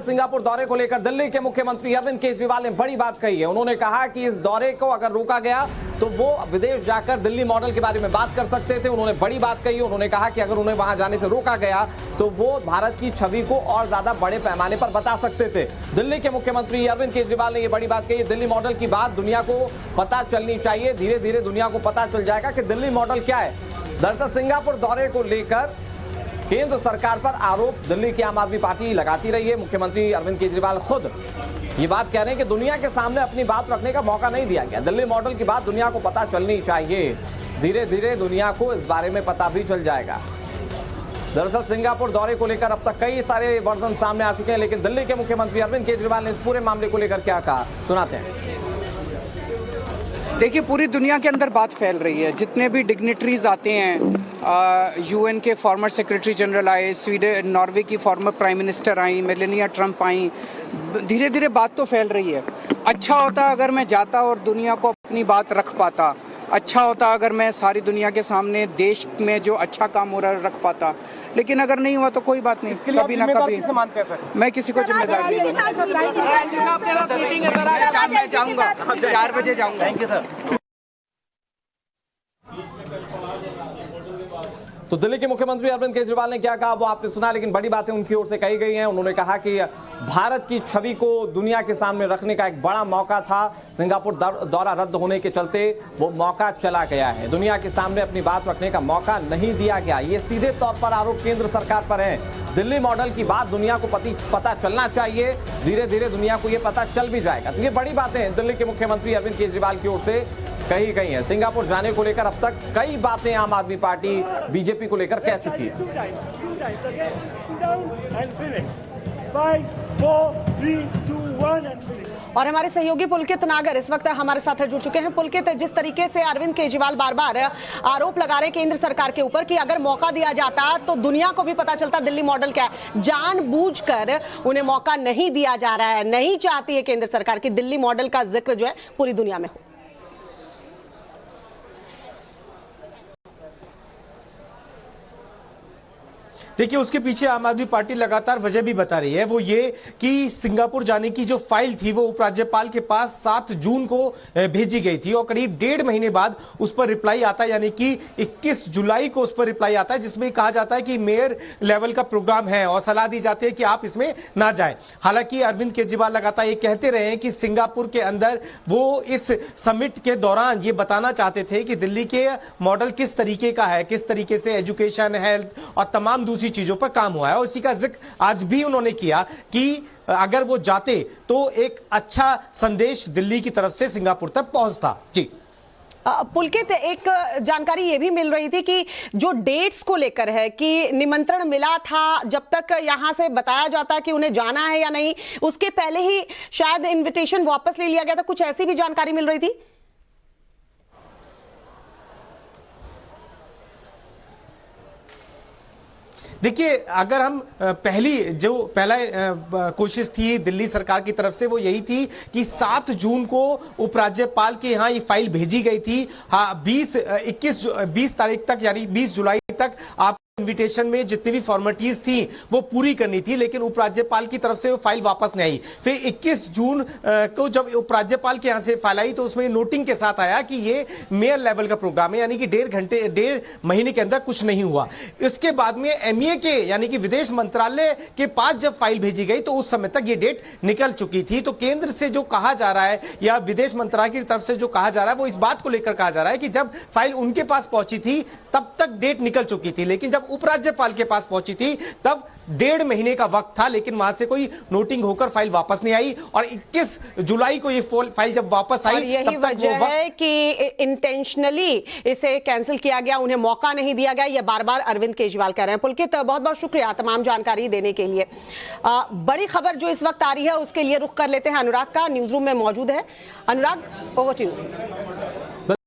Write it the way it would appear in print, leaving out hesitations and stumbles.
Singapore दौरे को लेकर दिल्ली के मुख्यमंत्री अरविंद केजरीवाल ने बड़ी बात कही है। उन्होंने कहा कि इस दौरे को अगर रोका गया तो वो विदेश जाकर दिल्ली मॉडल के बारे में बात कर सकते थे। उन्होंने बड़ी बात कही। उन्होंने कहा कि अगर उन्हें वहां जाने से रोका गया तो वो भारत की छवि को और ज्यादा बड़े पैमाने पर बता सकते थे। दिल्ली के मुख्यमंत्री अरविंद केजरीवाल ने यह बड़ी बात कही। दिल्ली मॉडल की बात दुनिया को पता चलनी चाहिए। धीरे धीरे दुनिया को पता चल जाएगा कि दिल्ली मॉडल क्या है। दरअसल सिंगापुर दौरे को लेकर केंद्र सरकार पर आरोप दिल्ली की आम आदमी पार्टी लगाती रही है। मुख्यमंत्री अरविंद केजरीवाल खुद ये बात कह रहे हैं कि दुनिया के सामने अपनी बात रखने का मौका नहीं दिया गया। दिल्ली मॉडल की बात दुनिया को पता चलनी चाहिए। धीरे धीरे दुनिया को इस बारे में पता भी चल जाएगा। दरअसल सिंगापुर दौरे को लेकर अब तक कई सारे वर्जन सामने आ चुके हैं, लेकिन दिल्ली के मुख्यमंत्री अरविंद केजरीवाल ने इस पूरे मामले को लेकर क्या कहा, सुनाते हैं। देखिए, पूरी दुनिया के अंदर बात फैल रही है। जितने भी डिग्निटरीज आते हैं, यूएन के फॉर्मर सेक्रेटरी जनरल आए, स्वीडन नॉर्वे की फॉर्मर प्राइम मिनिस्टर आई, मेलेनिया ट्रंप आई, धीरे धीरे बात तो फैल रही है। अच्छा होता अगर मैं जाता और दुनिया को अपनी बात रख पाता। अच्छा होता अगर मैं सारी दुनिया के सामने देश में जो अच्छा काम हो रहा है रख पाता। लेकिन अगर नहीं हुआ तो कोई बात नहीं, कभी ना कभी मैं किसी को जिम्मेदार नहीं दूंगा। मैं जाऊंगा 4 बजे जाऊंगा। Thank you sir. तो दिल्ली के मुख्यमंत्री अरविंद केजरीवाल ने क्या कहा वो आपने सुना, लेकिन बड़ी बातें उनकी ओर से कही गई हैं। उन्होंने कहा कि भारत की छवि को दुनिया के सामने रखने का एक बड़ा मौका था। सिंगापुर दौरा रद्द होने के चलते वो मौका चला गया है। दुनिया के सामने अपनी बात रखने का मौका नहीं दिया गया। ये सीधे तौर पर आरोप केंद्र सरकार पर है। दिल्ली मॉडल की बात दुनिया को पता चलना चाहिए। धीरे धीरे दुनिया को ये पता चल भी जाएगा। तो ये बड़ी बातें हैं दिल्ली के मुख्यमंत्री अरविंद केजरीवाल की ओर से कही गई है। सिंगापुर जाने को लेकर अब तक कई बातें आम आदमी पार्टी बीजेपी को लेकर कह चुकी है। 5, 4, 3, 2, 1 और हमारे सहयोगी पुलकित नागर इस वक्त हमारे साथ जुड़ चुके हैं। पुलकित, जिस तरीके से अरविंद केजरीवाल बार बार आरोप लगा रहे केंद्र सरकार के ऊपर कि अगर मौका दिया जाता तो दुनिया को भी पता चलता दिल्ली मॉडल क्या है, जानबूझकर उन्हें मौका नहीं दिया जा रहा है। नहीं चाहती है केंद्र सरकार की दिल्ली मॉडल का जिक्र जो है पूरी दुनिया में हो। देखिए, उसके पीछे आम आदमी पार्टी लगातार वजह भी बता रही है। वो ये कि सिंगापुर जाने की जो फाइल थी वो उपराज्यपाल के पास 7 जून को भेजी गई थी और करीब 1.5 महीने बाद उस पर रिप्लाई आता है, यानी कि 21 जुलाई को उस पर रिप्लाई आता है, जिसमें कहा जाता है कि मेयर लेवल का प्रोग्राम है और सलाह दी जाती है कि आप इसमें ना जाएं। हालांकि अरविंद केजरीवाल लगातार ये कहते रहे हैं कि सिंगापुर के अंदर वो इस समिट के दौरान ये बताना चाहते थे कि दिल्ली के मॉडल किस तरीके का है, किस तरीके से एजुकेशन, हेल्थ और तमाम दूसरी चीजों पर काम हुआ है। और इसी का जिक्र आज भी उन्होंने किया कि अगर वो जाते तो एक अच्छा संदेश दिल्ली की तरफ से सिंगापुर तक पहुंचता। जी पुलकित, एक जानकारी ये भी मिल रही थी कि जो डेट्स को लेकर है कि निमंत्रण मिला था, जब तक यहां से बताया जाता कि उन्हें जाना है या नहीं, उसके पहले ही शायद इनविटेशन वापस ले लिया गया था। कुछ ऐसी भी जानकारी मिल रही थी। देखिए, अगर हम पहला कोशिश थी दिल्ली सरकार की तरफ से वो यही थी कि 7 जून को उपराज्यपाल के यहाँ ये फाइल भेजी गई थी। हाँ, 20 तारीख तक यानी 20 जुलाई तक आप इन्विटेशन में जितनी भी फॉर्मेलिटीज थी वो पूरी करनी थी, लेकिन उपराज्यपाल की तरफ से वो फाइल वापस नहीं आई। फिर 21 जून को जब उपराज्यपाल के यहाँ से फाइल आई तो उसमें नोटिंग के साथ आया कि ये मेयर लेवल का प्रोग्राम है, यानी कि 1.5 महीने के अंदर कुछ नहीं हुआ। इसके बाद में एमईए के यानी कि विदेश मंत्रालय के पास जब फाइल भेजी गई तो उस समय तक ये डेट निकल चुकी थी। तो केंद्र से जो कहा जा रहा है या विदेश मंत्रालय की तरफ से जो कहा जा रहा है वो इस बात को लेकर कहा जा रहा है कि जब फाइल उनके पास पहुंची थी तब तक डेट निकल चुकी थी, लेकिन जब उपराज्यपाल के पास पहुंची थी तब 1.5 महीने का वक्त था, लेकिन वहां से कोई नोटिंग होकर फाइल वापस नहीं आई। और 21 जुलाई को ये फाइल जब वापस आई, यही वजह है कि इंटेंशनली इसे कैंसिल किया गया, उन्हें मौका नहीं दिया गया। ये बार बार अरविंद केजरीवाल कह रहे हैं। पुलकित, बहुत बहुत शुक्रिया तमाम जानकारी देने के लिए। बड़ी खबर जो इस वक्त आ रही है उसके लिए रुख कर लेते हैं अनुराग का, न्यूज रूम में मौजूद है। अनुराग, ओवर टू यू।